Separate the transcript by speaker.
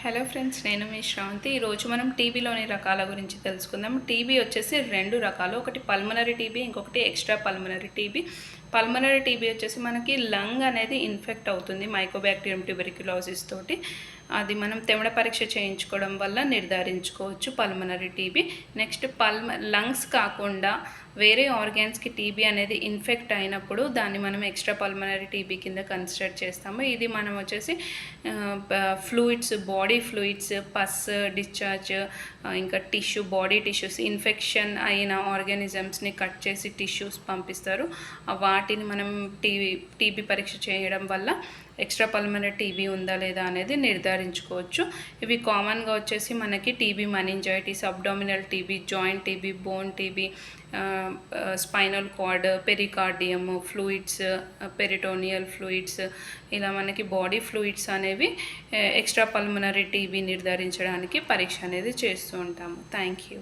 Speaker 1: Hello friends, నేను మీ శ్రావంతి. ఈరోజు మనం టీబీలోని రకాల గురించి తెలుసుకుందాం. టీబీ వచ్చేసి రెండు రకాలు, ఒకటి పల్మనరీ టీబీ, ఇంకొకటి extra pulmonary TB. Pulmonary TB వచ్చేసి మనకి లంగ్ అనేది ఇన్ఫెక్ట్ అవుతుంది మైకోబాక్టీరియం ట్యూబెర్క్యులోసిస్ తోటి. అది మనం తెమడ పరీక్ష చేయించుకోవడం వల్ల నిర్ధారించుకోవచ్చు పల్మనరీ టీబీ. నెక్స్ట్ లంగ్స్ కాకుండా వేరే ఆర్గాన్స్కి టీబీ అనేది ఇన్ఫెక్ట్ అయినప్పుడు దాన్ని మనం ఎక్స్ట్రా పల్మనరీ టీబీ కింద కన్సిడర్ చేస్తాము. ఇది మనం వచ్చేసి ఫ్లూయిడ్స్, బాడీ ఫ్లూయిడ్స్, పస్, డిశ్చార్జ్, ఇంకా బాడీ టిష్యూస్, ఇన్ఫెక్షన్ అయిన ఆర్గానిజమ్స్ని కట్ చేసి టిష్యూస్ పంపిస్తారు. వాటిని మనం టీబీ పరీక్ష చేయడం వల్ల ఎక్స్ట్రా పల్మనరీ టీబీ ఉందా లేదా అనేది నిర్ధారించుకోవచ్చు. ఇవి కామన్గా వచ్చేసి మనకి TB meningitis, abdominal TB, joint TB, bone TB, spinal cord, pericardium fluids, peritoneal fluids, ఇలా మనకి బాడీ ఫ్లూయిడ్స్ అనేవి ఎక్స్ట్రా పల్మనరీ టీబీ నిర్ధారించడానికి పరీక్ష అనేది చేస్తూ ఉంటాము. Thank you.